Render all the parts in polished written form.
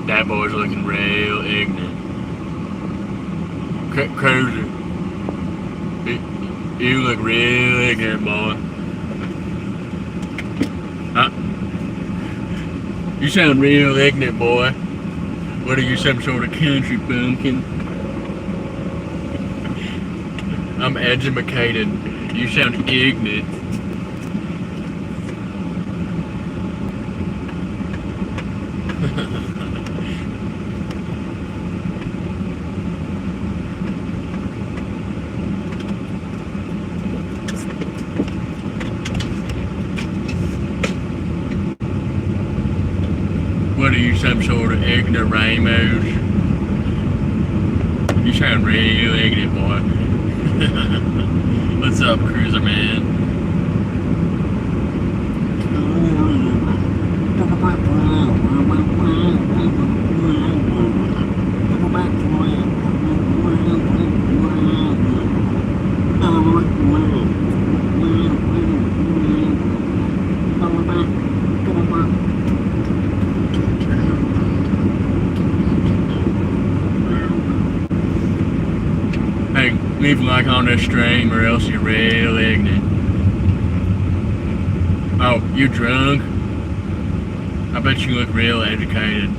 That boy's looking real ignorant. Cruiser, you look real ignorant, boy. You sound real ignorant, boy. What are you, some sort of country bumpkin? I'm educated. You sound ignorant. What are you, some sort of ignoramus? You sound real ignorant, boy. What's up, cruiser man? Hey, leave a like on this stream or else you're real ignorant. Oh, you drunk? I bet you look real educated.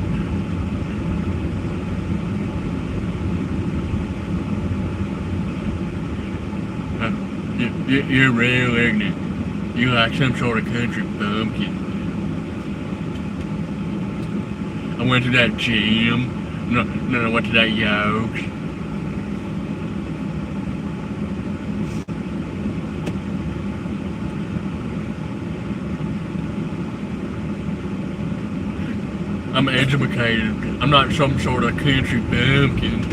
You're real ignorant. You like some sort of country bumpkin. I went to that gym. No, I went to that Yokes. I'm educated. I'm not some sort of country bumpkin.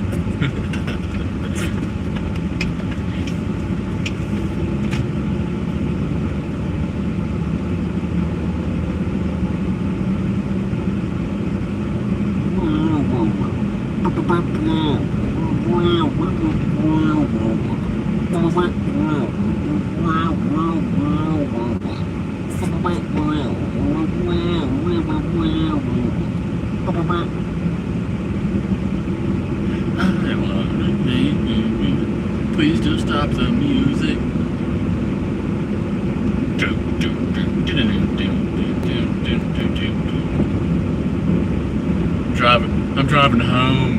Please don't stop the music. I'm driving home.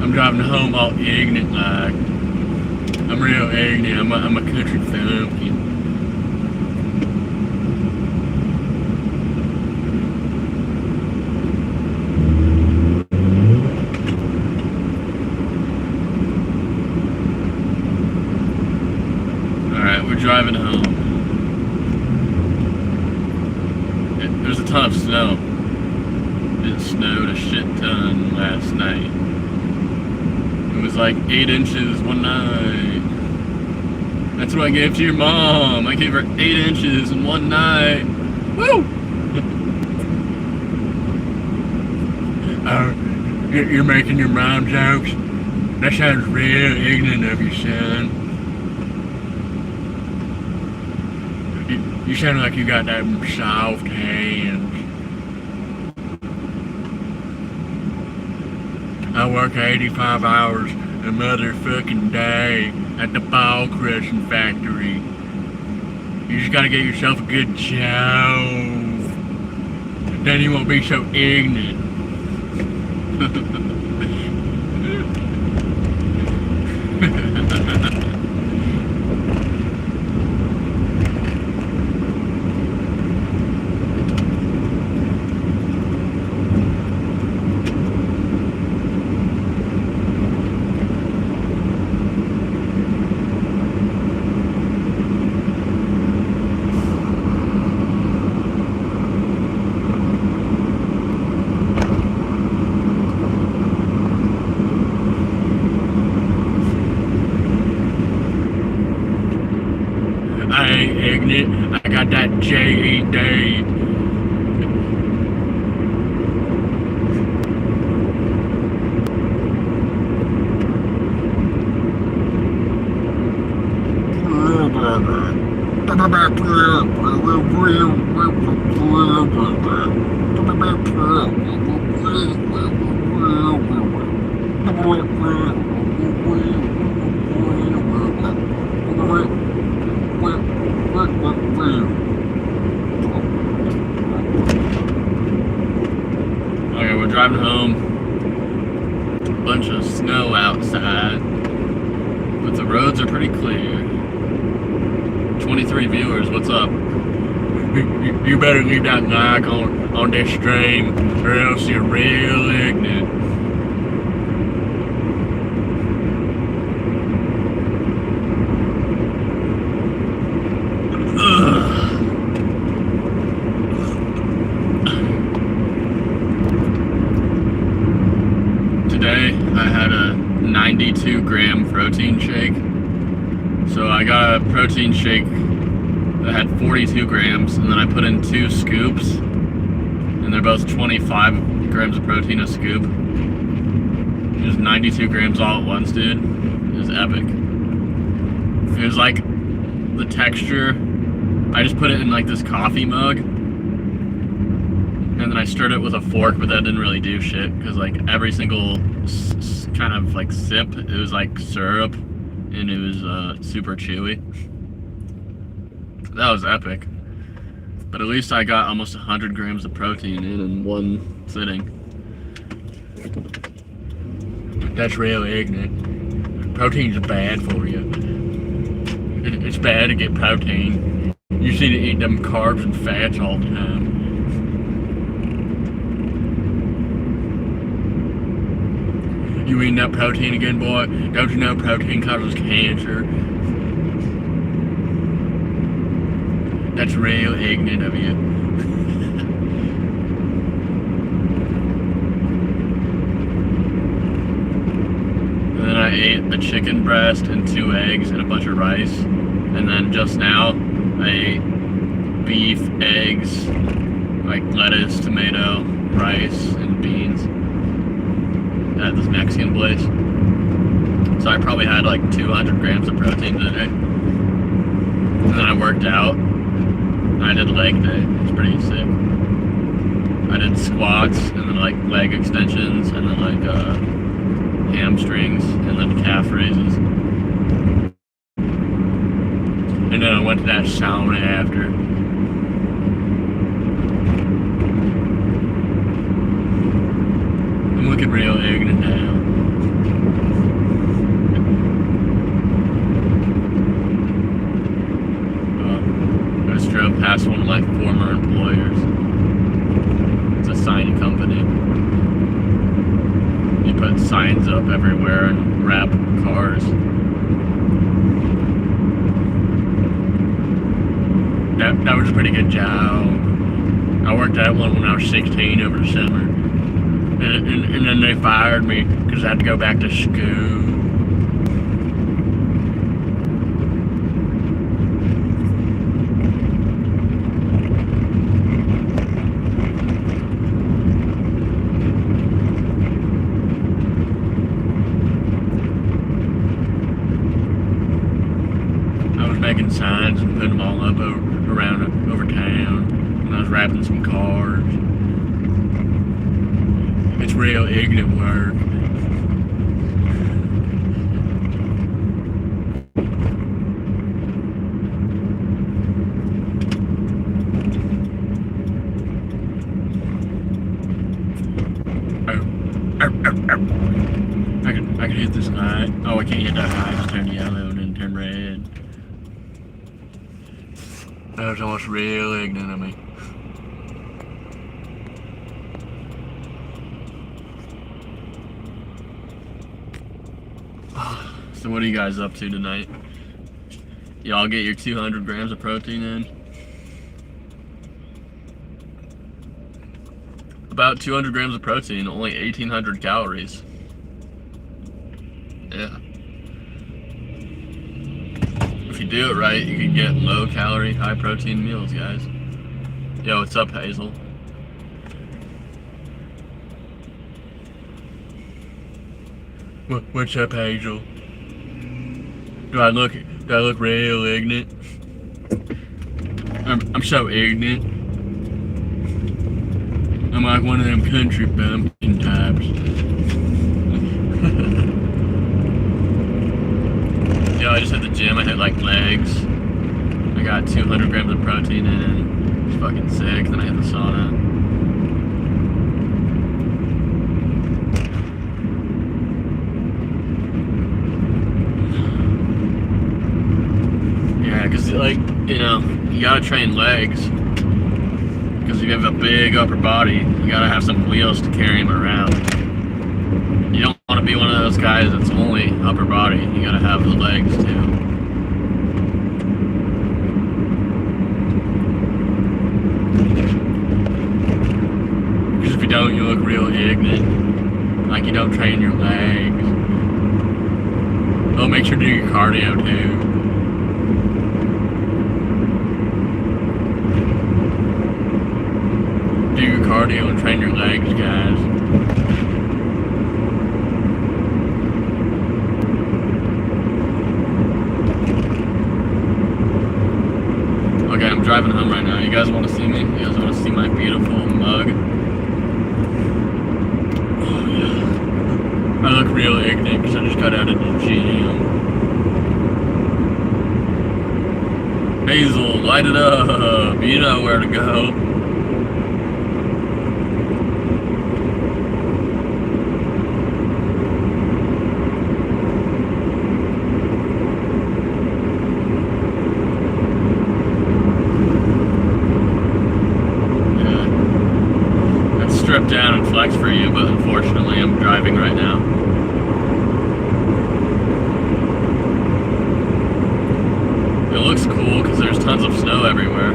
I'm driving home all ignorant like. I'm real ignorant. I'm a country bumpkin. We're driving home. There's a ton of snow. It snowed a shit ton last night. It was like 8 inches one night. That's what I gave to your mom. I gave her 8 inches in one night. Woo! You're making your mom jokes? That sounds real ignorant of you, son. You sound like you got that soft hands. I work 85 hours a motherfucking day at the ball crushing factory. You just gotta get yourself a good job. Then you won't be so ignorant. I ain't ignorant. I got that J.E.D. Okay, we're driving home. Bunch of snow outside, but the roads are pretty clear. 23 viewers, what's up? You better leave that like on this stream, or else you're real ignorant. Today I had a 92-gram protein shake. So I got a protein shake that had 42 grams, and then I put in 2 scoops, and they're both 25 grams of protein a scoop. It was 92 grams all at once, dude. It was epic. It was like the texture. I just put it in like this coffee mug, and then I stirred it with a fork, but that didn't really do shit, because like every single kind of like sip, it was like syrup, and it was super chewy. That was epic. But at least I got almost 100 grams of protein in one sitting. That's really ignorant. Protein's bad for you. It's bad to get protein. You need to eat them carbs and fats all the time. You eating that protein again, boy? Don't you know protein causes cancer? That's real ignorant of you. And then I ate a chicken breast and 2 eggs and a bunch of rice. And then just now, I ate beef, eggs, like lettuce, tomato, rice, and beans at this Mexican place. So I probably had like 200 grams of protein today. And then I worked out. I did leg day. It's pretty sick. I did squats and then like leg extensions and then like hamstrings and then calf raises. And then I went to that sauna after. I'm looking real ignorant now. I just drove past one of my former employers. It's a sign company. You put signs up everywhere and wrap cars. That was a pretty good job. I worked at one when I was 16 over the summer. And then they fired me because I had to go back to school. I was making signs and putting them all up over town. And I was wrapping some cars. It's real ignorant work. I can hit this light. Oh, I can't hit that light. It's turned yellow and then turn red. That was almost real ignorant of me. So what are you guys up to tonight? Y'all get your 200 grams of protein in? About 200 grams of protein, only 1,800 calories. Yeah. If you do it right, you can get low calorie, high protein meals, guys. Yo, what's up, Hazel? What's up, Hazel? Do I look real ignorant? I'm so ignorant. I'm like one of them country bumpkin types. Yeah, I just hit the gym. I hit like legs. I got 200 grams of protein in. It's fucking sick. Then I hit the sauna. Yeah, because like, you know, you gotta train legs. Because if you have a big upper body, you gotta have some wheels to carry him around. You don't want to be one of those guys that's only upper body. You gotta have the legs too. Because if you don't, you look real ignorant. Like you don't train your legs. Oh, make sure to do your cardio too. Do your cardio and train your legs, guys. Okay, I'm driving home right now. You guys want to see me? You guys want to see my beautiful mug? Oh, yeah. I look real ignorant because I just got out of the gym. Hazel, light it up. You know where to go. Strip down and flex for you, but unfortunately I'm driving right now. It looks cool because there's tons of snow everywhere.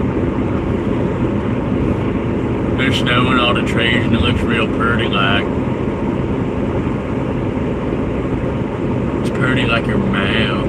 There's snow in all the trees and it looks real pretty like. It's pretty like your mouth.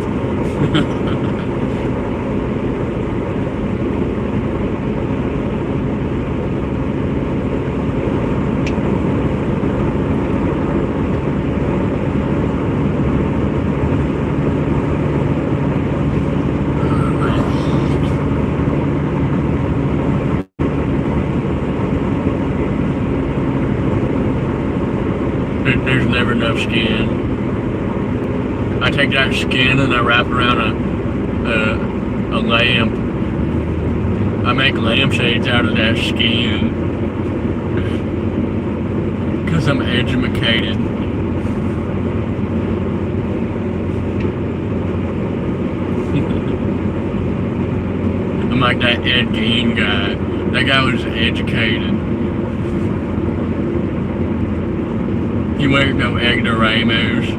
There's never enough skin. I take that skin and I wrap around a lamp. I make lampshades out of that skin. Because I'm educated. I'm like that Ed Gein guy. That guy was educated. He weren't no ignoramus.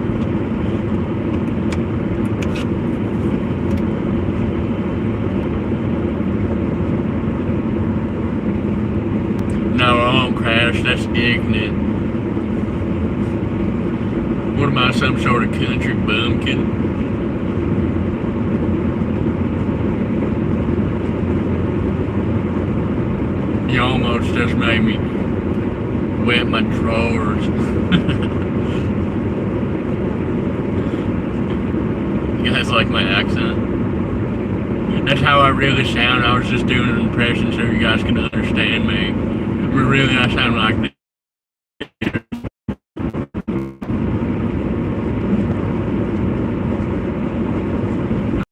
No, I won't crash. That's ignorant. What am I, some sort of country bumpkin? You almost just made me wet my drawers. You guys like my accent? That's how I really sound. I was just doing an impression so you guys can understand me. But really I sound like this.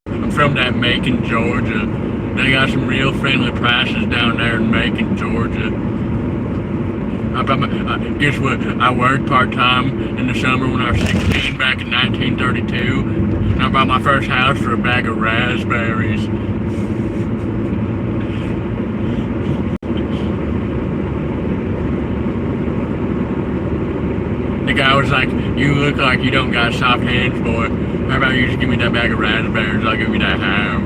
I'm from that Macon, Georgia. They got some real friendly prices down there in Macon, Georgia. Guess what? I worked part-time in the summer when I was 16 back in 1932. And I bought my first house for a bag of raspberries. The guy was like, you look like you don't got soft hands, boy. How about you just give me that bag of raspberries? I'll give you that house.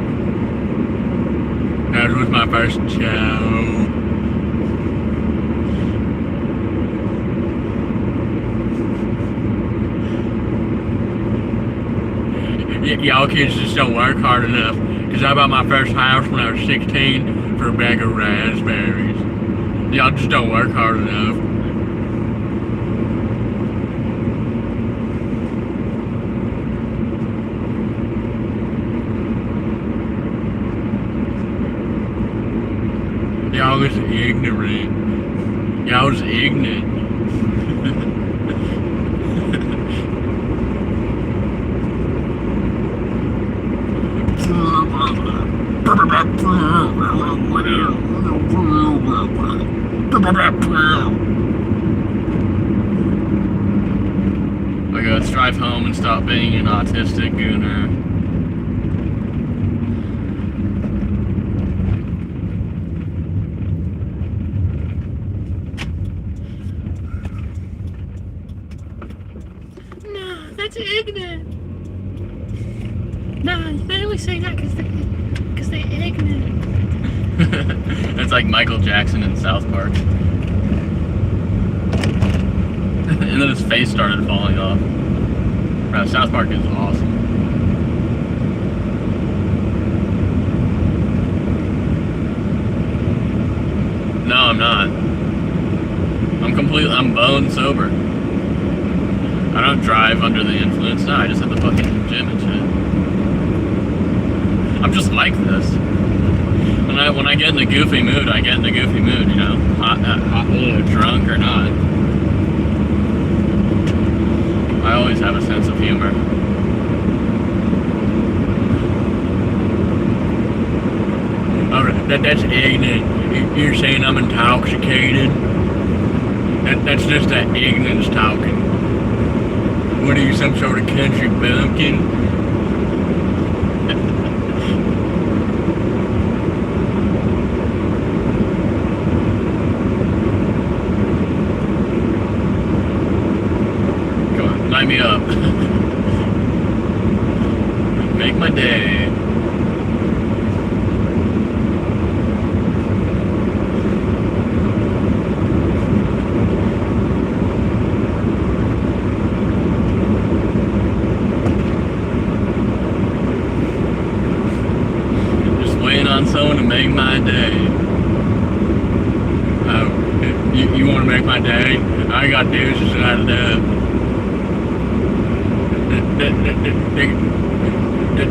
That was my first job. Y'all kids just don't work hard enough. Because I bought my first house when I was 16 for a bag of raspberries. Y'all just don't work hard enough. Y'all is ignorant. Y'all was ignorant. Okay, let's drive home and stop being an autistic gooner. No, that's ignorant. No, they always say that because they're ignorant. It's like Michael Jackson in South Park. And then his face started falling off. Bro, South Park is awesome. No, I'm not. I'm bone sober. I don't drive under the influence. No, I just hit the fucking gym and shit. I'm just like this. When I get in the goofy mood, I get in the goofy mood, you know, drunk or not. I always have a sense of humor. That's ignorant. You're saying I'm intoxicated? That's just that ignorance talking. What are you, some sort of country bumpkin? Light me up. Make my day. Just waiting on someone to make my day. You want to make my day? All I gotta do is just light it up.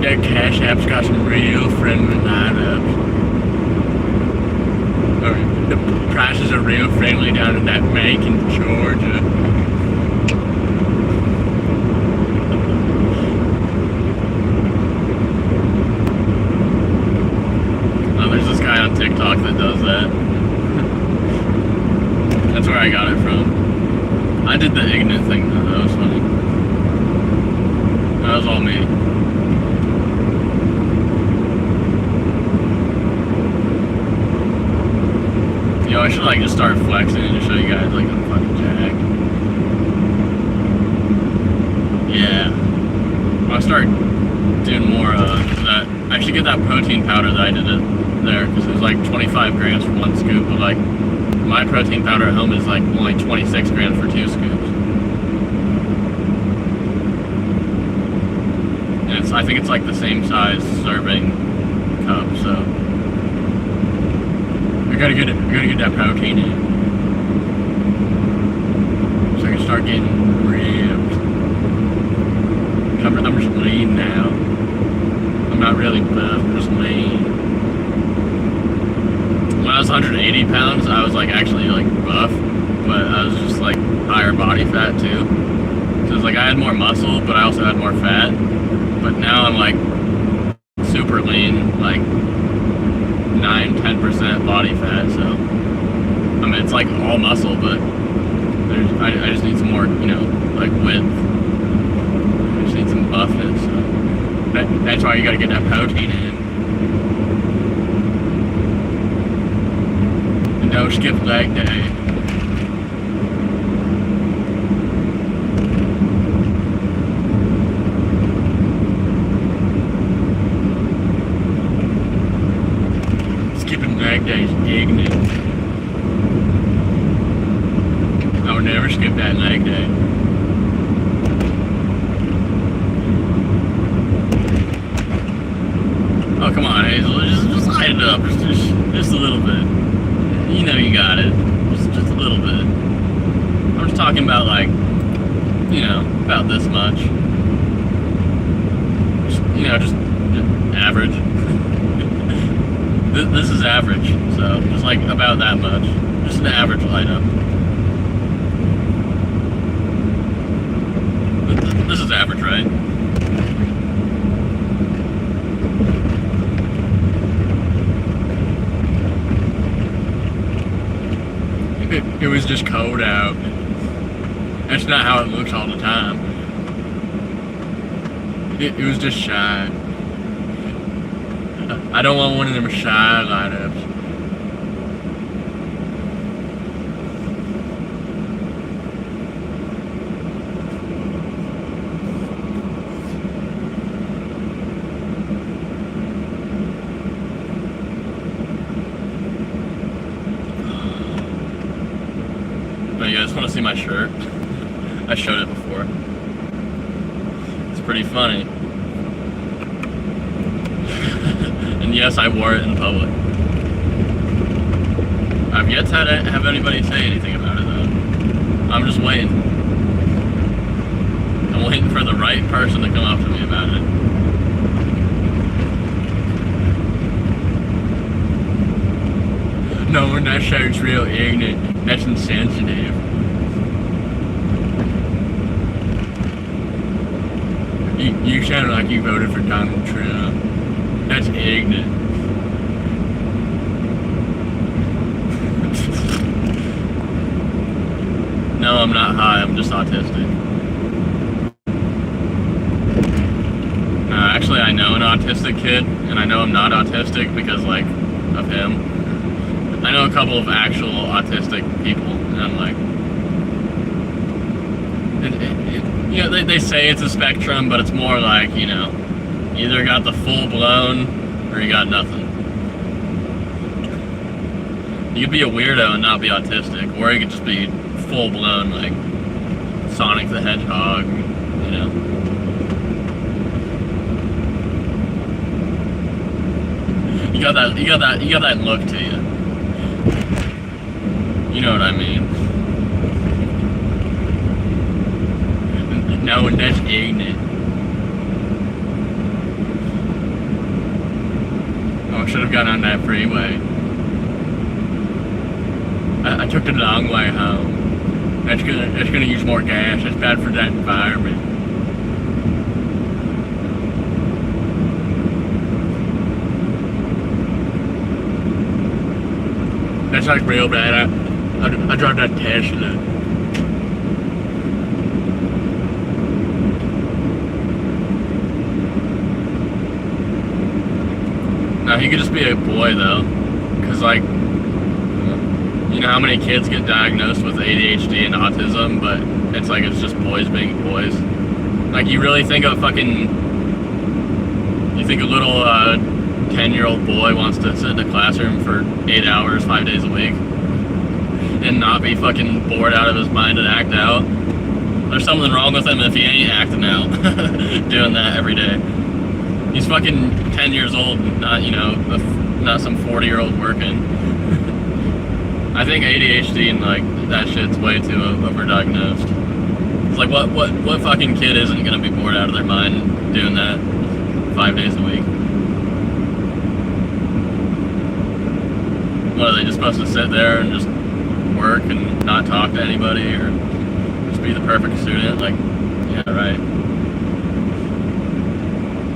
That Cash App's got some real friendly lineups. The prices are real friendly down in that Macon, Georgia. Oh, there's this guy on TikTok that does that. That's where I got it from. I did the ignorant thing though, that was funny. That was all me. Yo, I should like just start flexing and just show you guys like I'm fucking jacked. Yeah. I'll start doing more that. I should get that protein powder that I did it there because it was like 25 grams for one scoop, but like my protein powder at home is like only 26 grams for 2 scoops. I think it's like the same size serving cup, so I gotta get that protein in, so I can start getting ripped. I'm just lean now. I'm not really buff, I'm just lean. When I was 180 pounds, I was like actually like buff, but I was just like higher body fat too. So it's like I had more muscle, but I also had more fat. But now I'm like super lean, like 9-10% body fat. So I mean it's like all muscle, but I just need some more, you know, like width. I just need some buffness. So that's why you got to get that protein in. And don't skip leg day. Leg day is ignorant. I would never skip that leg day. Oh, come on, Hazel. Just light it up. Just a little bit. You know you got it. Just a little bit. I'm just talking about, like, you know, about this much. Just, you know, just average. This is average, so just like about that much. Just an average light up. was average, right? It was just cold out. That's not how it looks all the time. It was just shy. I don't want one of them shy light-ups. But you guys want to see my shirt? I showed it before. It's pretty funny. And yes, I wore it in public. I've yet to have anybody say anything about it though. I'm just waiting. I'm waiting for the right person to come up to me about it. No, that shirt's real ignorant. That's insensitive. You sound like you voted for Donald Trump. That's ignorant. No, I'm not high. I'm just autistic. Actually, I know an autistic kid, and I know I'm not autistic because, like, of him. I know a couple of actual autistic people, and I'm like, you know, they say it's a spectrum, but it's more like, you know, you either got the full blown or you got nothing. You could be a weirdo and not be autistic, or you could just be full blown, like Sonic the Hedgehog, you know. You got that look to you. You know what I mean? No, and that's ignorant. Oh, I should have gone on that freeway. I took the long way home. That's gonna use more gas. That's bad for that environment. That's like real bad. I drive that Tesla. No, he could just be a boy though, cause like, you know how many kids get diagnosed with ADHD and autism, but it's like it's just boys being boys. Like you really think a little 10-year-old boy wants to sit in a classroom for 8 hours, 5 days a week, and not be fucking bored out of his mind and act out? There's something wrong with him if he ain't acting out, doing that every day. He's fucking 10 years old, not, you know, not some 40-year-old working. I think ADHD and like that shit's way too overdiagnosed. It's like what fucking kid isn't gonna be bored out of their mind doing that 5 days a week? What, are they just supposed to sit there and just work and not talk to anybody, or just be the perfect student? Like, yeah, right.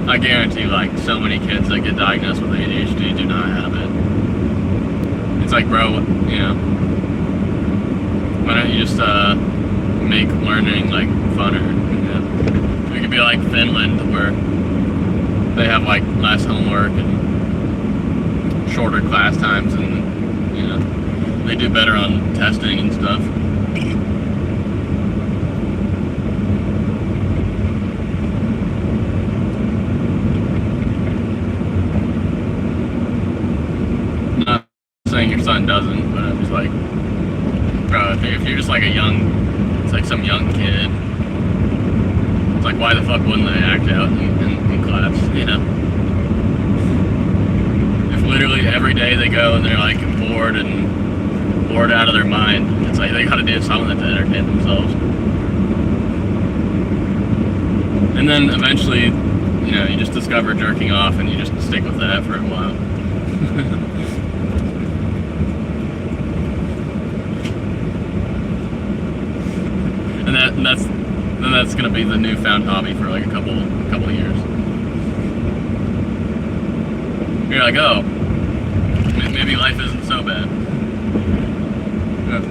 I guarantee, like, so many kids that get diagnosed with ADHD do not have it. It's like, bro, you know, why don't you just make learning like funner? You know? It could be like Finland, where they have like less homework and shorter class times, and you know, they do better on testing and stuff. Not saying your son doesn't, but I'm just like, bro, if you're just like it's like some young kid, it's like, why the fuck wouldn't they act out in class, you know? If literally every day they go and they're like bored out of their mind, it's like they gotta do something to entertain themselves. And then eventually, you know, you just discover jerking off and you just stick with that for a while. And then that's gonna be the newfound hobby for like a couple of years. You're like, oh, maybe life isn't so bad.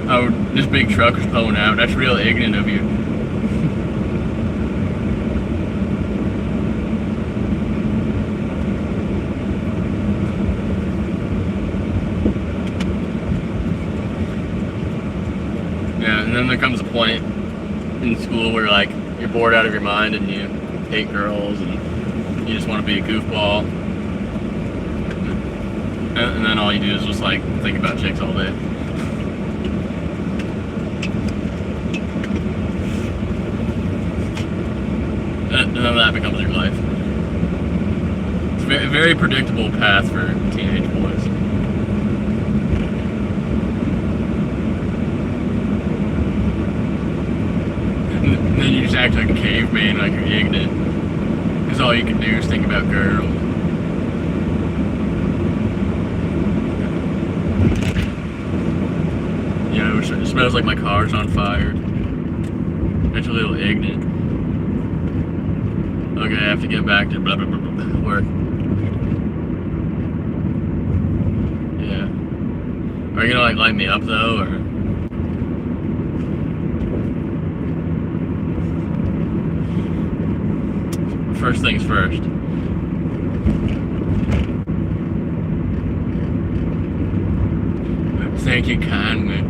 Oh, this big truck was pulling out. That's real ignorant of you. Yeah, and then there comes a point in school where like you're bored out of your mind and you hate girls and you just want to be a goofball. And then all you do is just like think about chicks all day. And then that becomes your life. It's a very, very predictable path for teenage boys. And then you just act like a caveman, like you're ignorant. Because all you can do is think about girls. You know, it smells like my car's on fire. That's a little ignorant. Okay, I have to get back to blah blah blah blah work. Yeah. Are you gonna like light me up though, or? First things first. Thank you kindly.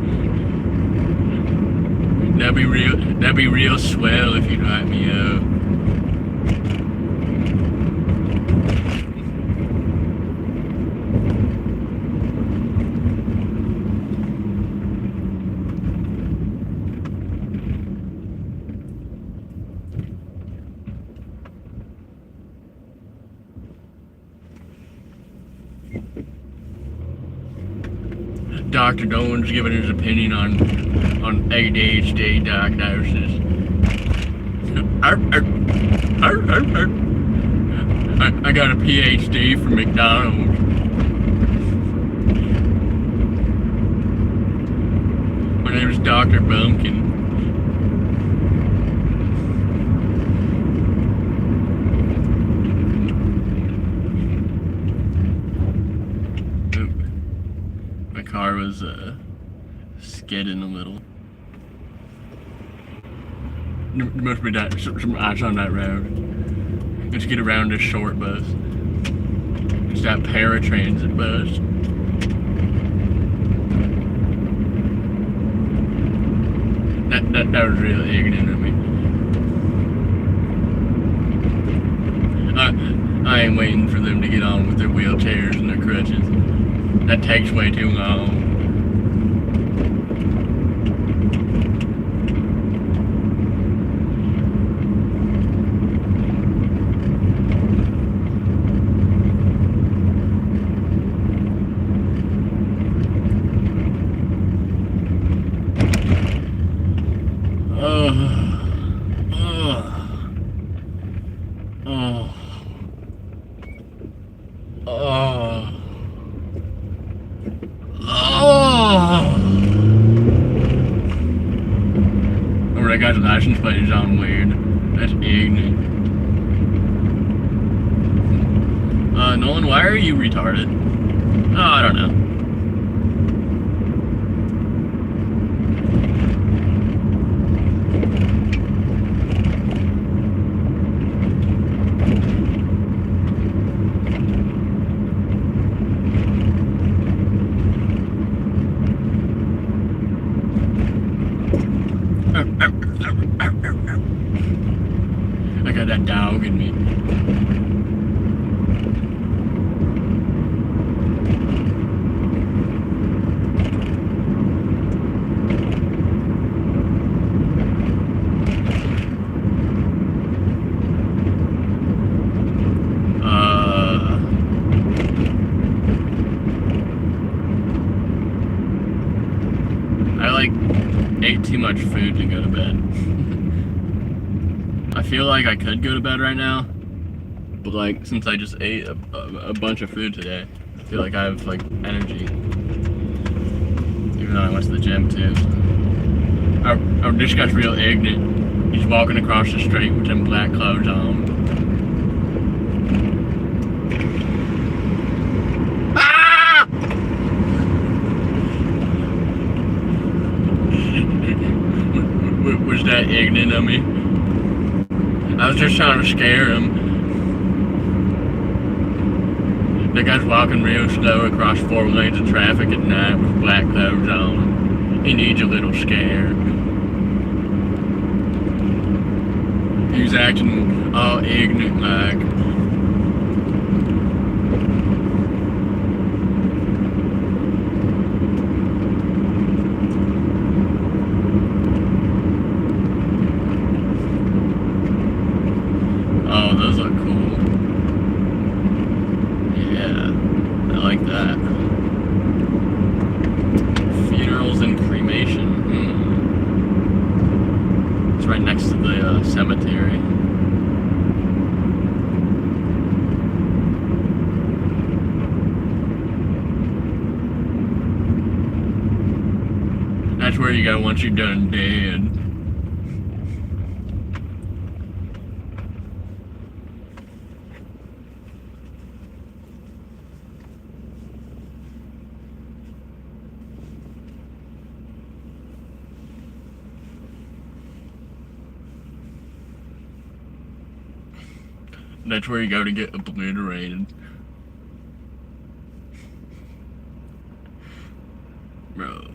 That'd be real swell if you'd light me up. Dr. Dolan's giving his opinion on ADHD diagnosis. I got a PhD from McDonald's. My name is Dr. Bumpkin. Car was skidding a little. There must be some ice on that road. Let's get around this short bus. It's that paratransit bus. That was really ignorant of me. I ain't waiting for them to get on with their wheelchairs and their crutches. That takes way too long. Oh, that guy's license plate is on weird. That's ignorant. Nolan, why are you retarded? Oh, I don't know. I got that dog in me. I like ate too much food to go to bed. I feel like I could go to bed right now, but like since I just ate a bunch of food today, I feel like I have like energy. Even though I went to the gym too. This guy's real ignorant. He's walking across the street with them black clothes on. Ah! Was that ignorant of me? I was just trying to scare him. The guy's walking real slow across 4 lanes of traffic at night with black clothes on. He needs a little scare. He was acting all ignorant like. Oh, those look cool. Yeah, I like that. Funerals and cremation. It's right next to the cemetery. That's where you go once you're done dead. That's where you go to get obliterated. Bro.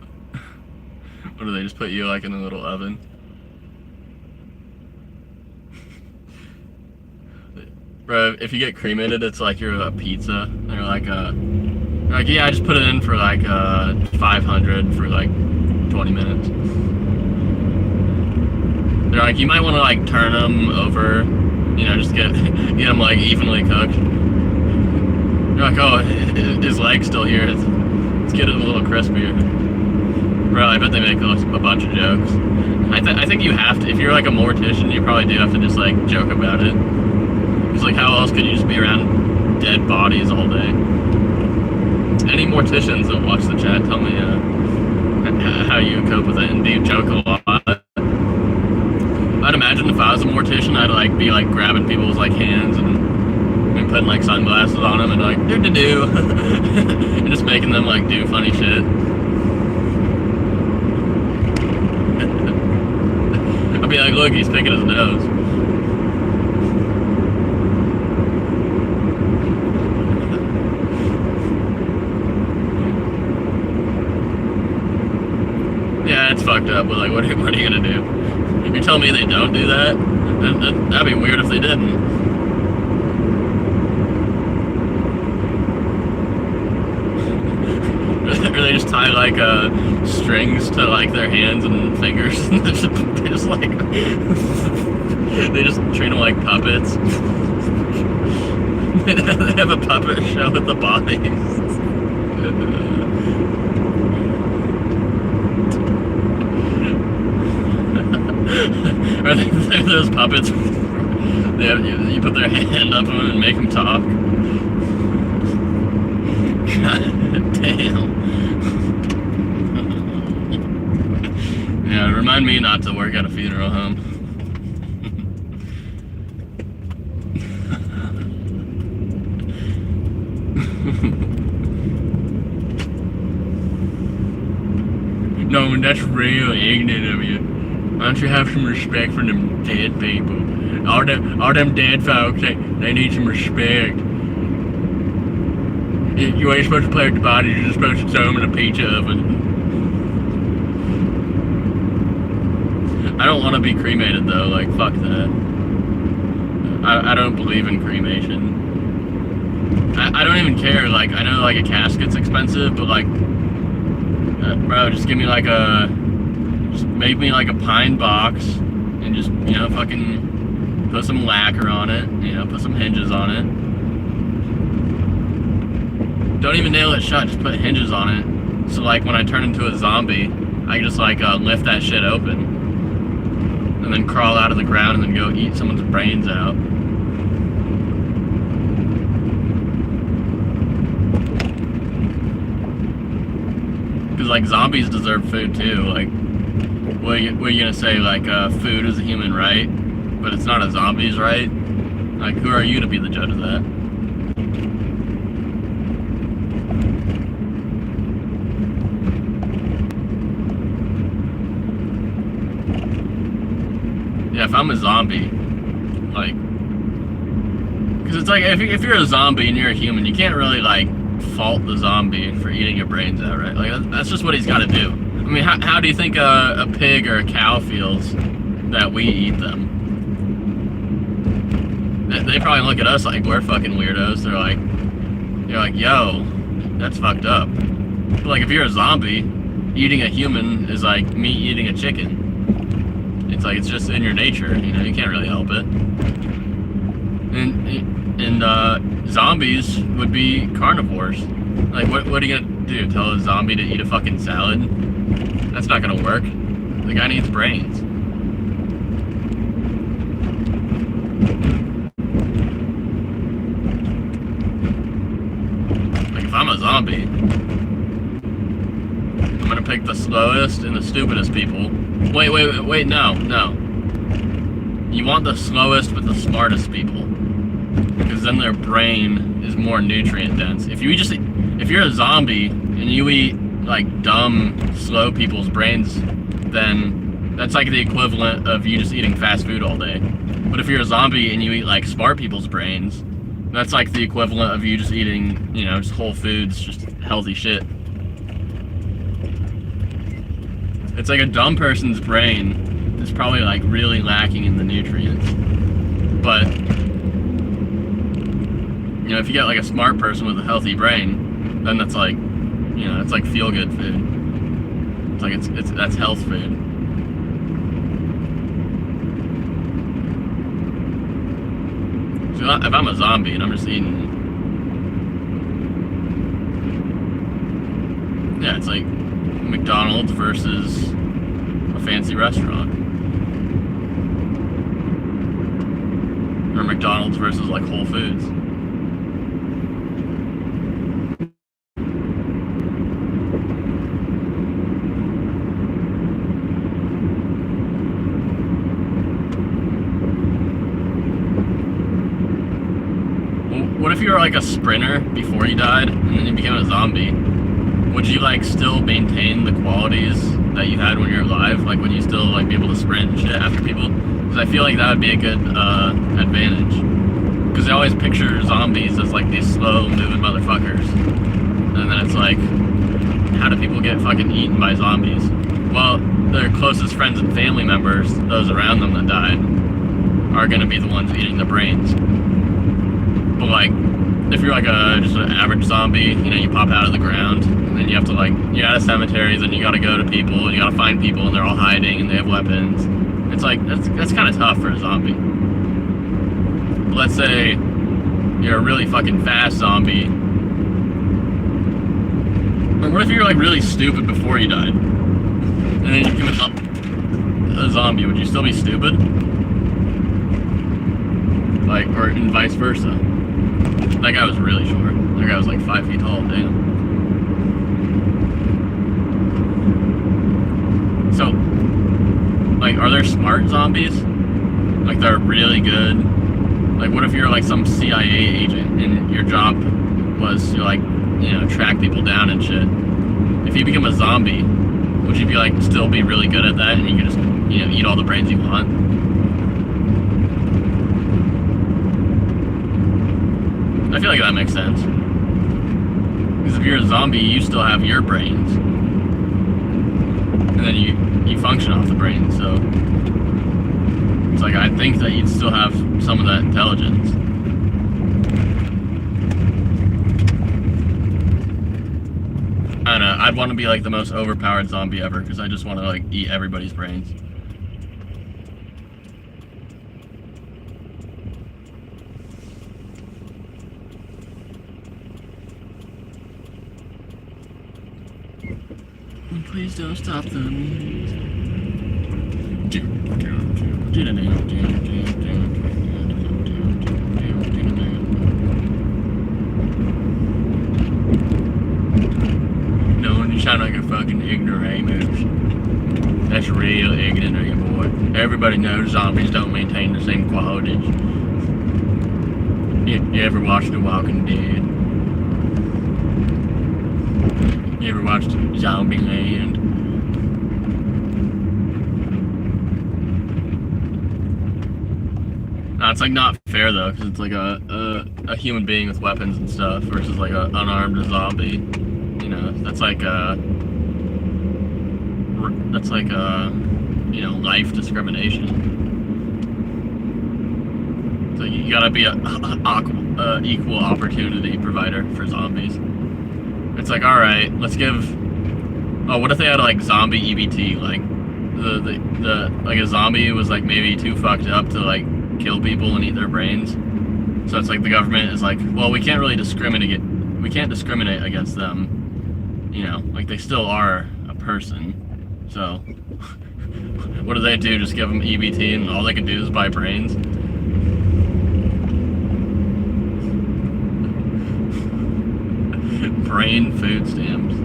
What do they just put you like in a little oven? Bro, if you get cremated, it's like you're a pizza. They're like, yeah, I just put it in for like 500 for like 20 minutes. They're like, you might want to like turn them over, you know, just get them like evenly cooked. They're like, oh, his leg's still here. Let's get it a little crispier. Bro, I bet they make a bunch of jokes. I think you have to, if you're like a mortician, you probably do have to just like joke about it. Because like, how else could you just be around dead bodies all day? Any morticians that watch the chat, tell me how you cope with it, and do you joke a lot? I'd imagine if I was a mortician, I'd like be like grabbing people's like hands and putting like sunglasses on them and like do and just making them like do funny shit. I'd be like, look, he's picking his nose. Yeah, it's fucked up, but like, what are you gonna do? You're telling me they don't do that? That'd be weird if they didn't. Or they just tie like strings to like their hands and fingers, and they just like they just treat them like puppets. They have a puppet show with the bodies. Are they those puppets? You put their hand up them and make them talk. God damn. Yeah, remind me not to work at a funeral home. No, that's real ignorant of you. Why don't you have some respect for them dead people? All them dead folks, they need some respect. You ain't supposed to play with the bodies, you're just supposed to throw them in a pizza oven. I don't want to be cremated though, like fuck that. I don't believe in cremation. I don't even care, like I know like a casket's expensive, but like, bro, just give me like just make me like a pine box and just, you know, fucking put some lacquer on it, you know, put some hinges on it. Don't even nail it shut, just put hinges on it. So like when I turn into a zombie, I can just like lift that shit open and then crawl out of the ground and then go eat someone's brains out. Because like zombies deserve food too. Like what are you gonna say? Like, food is a human right, but it's not a zombie's right? Like, who are you to be the judge of that? Yeah, if I'm a zombie, like, because it's like, if you're a zombie and you're a human, you can't really, like, fault the zombie for eating your brains out, right? Like, that's just what he's got to do. I mean, how do you think a pig or a cow feels that we eat them? They probably look at us like we're fucking weirdos. They're like, yo, that's fucked up. But like, if you're a zombie, eating a human is like me eating a chicken. It's like, it's just in your nature, you know, you can't really help it. And zombies would be carnivores. Like, what are you gonna do? Tell a zombie to eat a fucking salad? That's not gonna work. The guy needs brains. Like, if I'm a zombie, I'm gonna pick the slowest and the stupidest people. Wait, no. You want the slowest but the smartest people, because then their brain is more nutrient dense. If you're a zombie and you eat like dumb, slow people's brains, then that's like the equivalent of you just eating fast food all day. But if you're a zombie and you eat like smart people's brains, that's like the equivalent of you just eating, you know, just whole foods, just healthy shit. It's like a dumb person's brain is probably like really lacking in the nutrients. But, you know, if you get like a smart person with a healthy brain, then that's like, you know, it's like feel-good food. It's like that's health food. So if I'm a zombie and I'm just eating, yeah, it's like McDonald's versus a fancy restaurant, or McDonald's versus like Whole Foods. What if you were like a sprinter before you died, and then you became a zombie? Would you like still maintain the qualities that you had when you were alive? Like, would you still like be able to sprint and shit after people? Because I feel like that would be a good advantage. Because they always picture zombies as like these slow moving motherfuckers, and then it's like, how do people get fucking eaten by zombies? Well, their closest friends and family members, those around them that died, are gonna be the ones eating the brains. But like, if you're like just an average zombie, you know, you pop out of the ground, and then you have to like, you're at a cemetery, then you gotta go to people, and you gotta find people, and they're all hiding, and they have weapons. It's like, that's kind of tough for a zombie. But let's say you're a really fucking fast zombie. Or what if you're like really stupid before you died? And then you become a zombie, would you still be stupid? Like, or and vice versa. That guy was really short. That guy was like 5 feet tall, damn. So, like, are there smart zombies? Like, they're really good? Like, what if you're like some CIA agent and your job was to like, you know, track people down and shit? If you become a zombie, would you be like, still be really good at that, and you can just, you know, eat all the brains you want? I feel like that makes sense. Because if you're a zombie, you still have your brains. And then you function off the brains, so it's like, I think that you'd still have some of that intelligence. I don't know, I'd want to be like the most overpowered zombie ever, because I just want to like eat everybody's brains. Please don't stop the music. No, when you sound like a fucking ignoramus. That's real everybody knows zombies don't maintain the same qualities. You ever watched The Walking Dead? You ever watched Zombieland? No, it's like not fair though, because it's like a human being with weapons and stuff versus like a unarmed zombie. You know, that's like you know, life discrimination. So you gotta be a equal opportunity provider for zombies. It's like, all right, let's give. Oh, what if they had like zombie EBT, like the like a zombie was like maybe too fucked up to like kill people and eat their brains. So it's like the government is like, well, we can't really discriminate. We can't discriminate against them. You know, like they still are a person. So what do they do? Just give them EBT and all they can do is buy brains? Brain food stamps.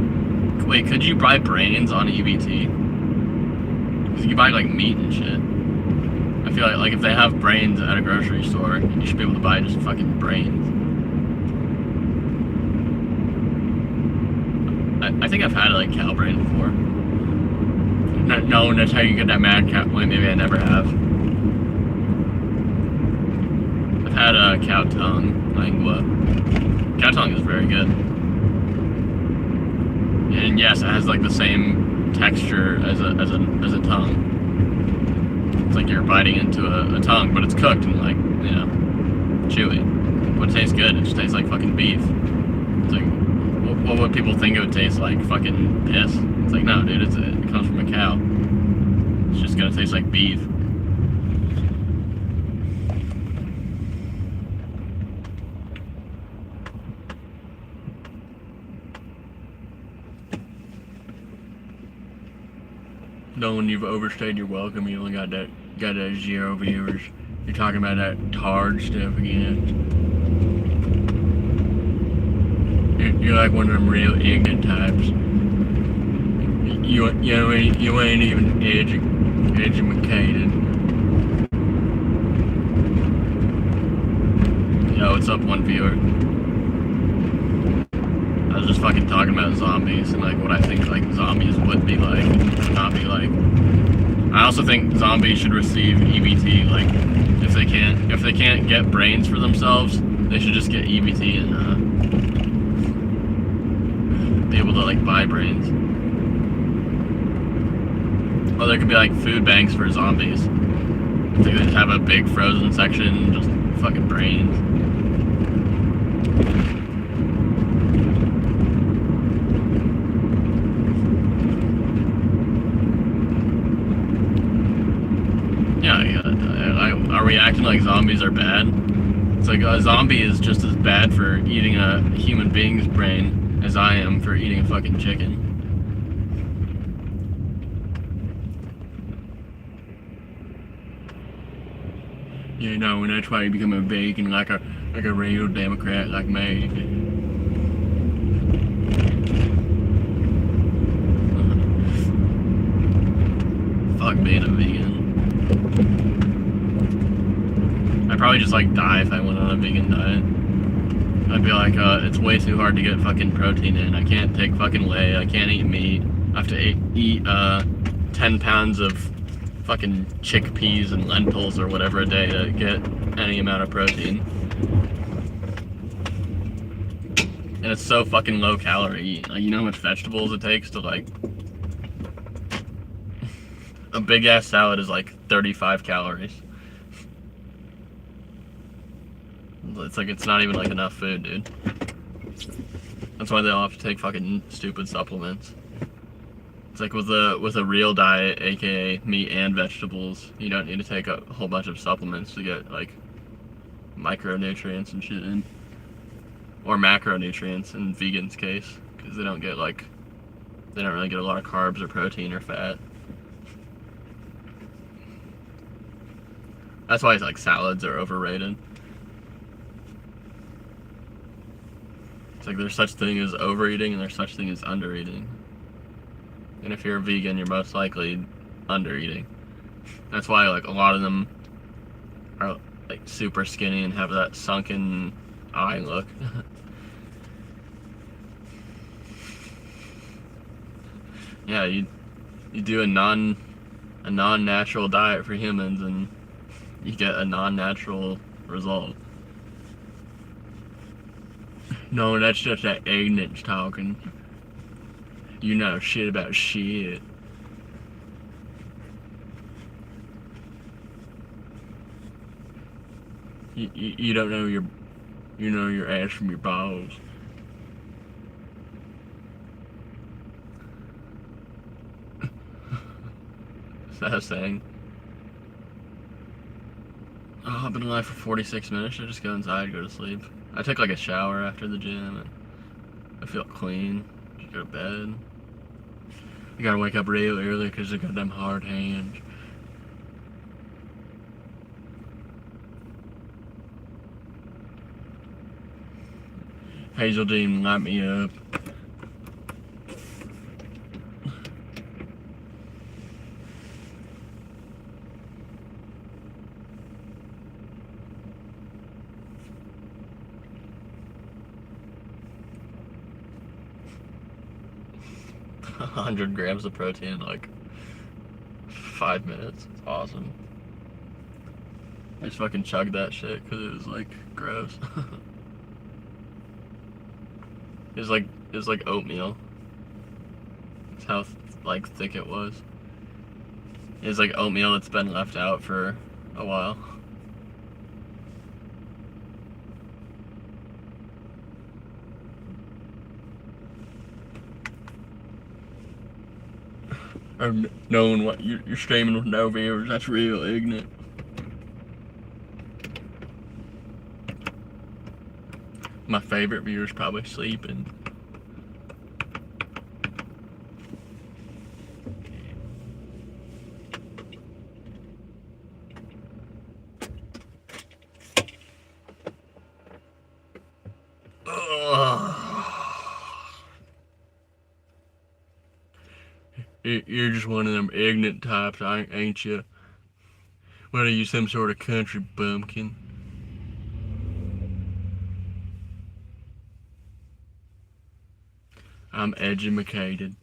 Wait, could you buy brains on EBT? Because you can buy like meat and shit. I feel like if they have brains at a grocery store, you should be able to buy just fucking brains. I think I've had like cow brain before. No, that's how you get that mad cow. Wait, maybe I never have. I've had a cow tongue, lingua. Cow tongue is very good. And yes, it has like the same texture as a tongue. It's like you're biting into a tongue, but it's cooked and like, you know, chewy. But it tastes good. It just tastes like fucking beef. It's like, what would people think it would taste like? Fucking piss? It's like, no, dude, it comes from a cow. It's just gonna taste like beef. No, when you've overstayed your welcome, you only got that 0 viewers. You're talking about that tard stuff again. You're like one of them real ignorant types. You ain't even educated. Yo, what's up, one viewer? I was just fucking talking about zombies and like what I think like zombies would be like, not be like. I also think zombies should receive EBT. Like, if they can't get brains for themselves, they should just get EBT and be able to like buy brains. Or there could be like food banks for zombies. They could just have a big frozen section, just fucking brains. Are we acting like zombies are bad? It's like a zombie is just as bad for eating a human being's brain as I am for eating a fucking chicken. You know, and that's why you become a vegan like a real Democrat like me. Fuck being a vegan. I'd probably just like die if I went on a vegan diet. I'd be like, it's way too hard to get fucking protein in. I can't take fucking whey. I can't eat meat. I have to eat 10 pounds of fucking chickpeas and lentils or whatever a day to get any amount of protein. And it's so fucking low calorie. Like, you know how much vegetables it takes to like... A big ass salad is like 35 calories. It's like, it's not even like enough food, dude. That's why they all have to take fucking stupid supplements. It's like with a real diet, aka meat and vegetables, you don't need to take a whole bunch of supplements to get like micronutrients and shit in. Or macronutrients in vegans' case, because they don't really get a lot of carbs or protein or fat. That's why like salads are overrated. It's like there's such thing as overeating and there's such thing as undereating. And if you're a vegan, you're most likely undereating. That's why like a lot of them are like super skinny and have that sunken eye look. Yeah, you do a non-natural diet for humans and you get a non-natural result. No, that's just that ignorance talking. You know shit about shit. You don't know your ass from your balls. Is that a saying? Oh, I've been alive for 46 minutes. I just go inside, go to sleep. I take like a shower after the gym and I feel clean. Just go to bed. You gotta wake up real early because they got them hard hands. Hazel didn't light me up. A 100 grams of protein in like 5 minutes. It's awesome. I just fucking chugged that shit because it was like gross. It was like oatmeal. That's how like thick it was. It was like oatmeal that's been left out for a while. Or knowing what you're streaming with no viewers, that's real ignorant. My favorite viewer's probably sleeping. You're just one of them ignorant types, ain't you? What are you, some sort of country bumpkin? I'm educated.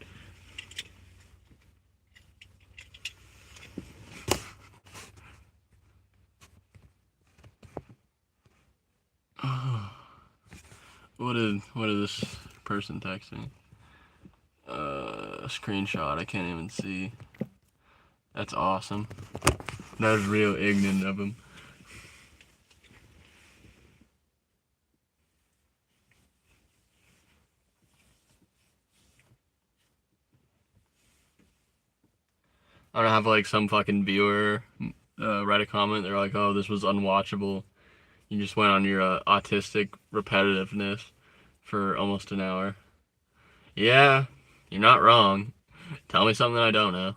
What is this person texting? A screenshot. I can't even see. That's awesome. That was real ignorant of him. I don't have like some fucking viewer write a comment. They're like, "Oh, this was unwatchable. You just went on your autistic repetitiveness for almost an hour." Yeah, you're not wrong. Tell me something I don't know.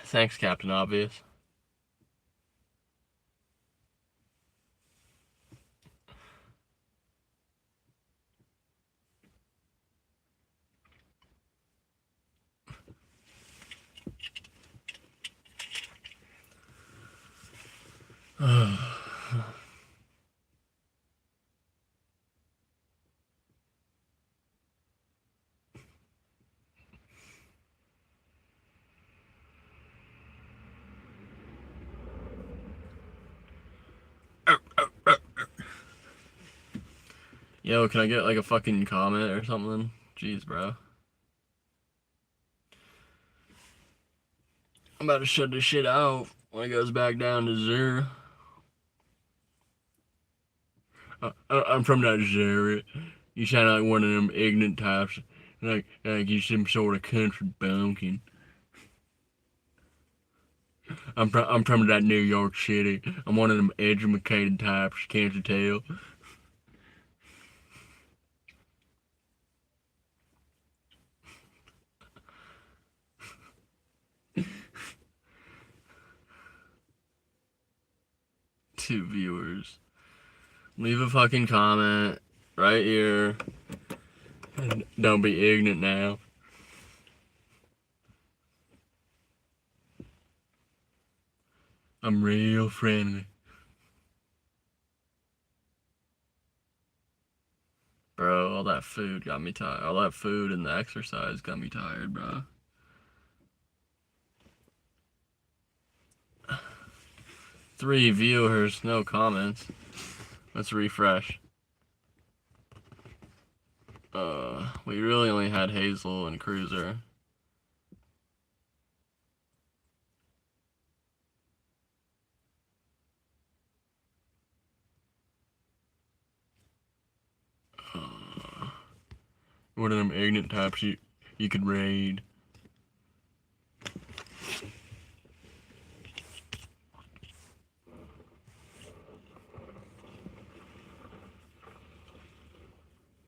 Thanks, Captain Obvious. Yo, can I get like a fucking comment or something? Jeez, bro. I'm about to shut this shit out when it goes back down to zero. I'm from Nigeria. You sound like one of them ignorant types. Like you some sort of country bumpkin. I'm from that New York City. I'm one of them educated types. Can't you tell? Two viewers. Leave a fucking comment right here. And don't be ignorant now. I'm real friendly. Bro, all that food got me tired. All that food and the exercise got me tired, bro. 3 viewers, no comments. Let's refresh. We really only had Hazel and Cruiser. What are them ig'nant types you could raid?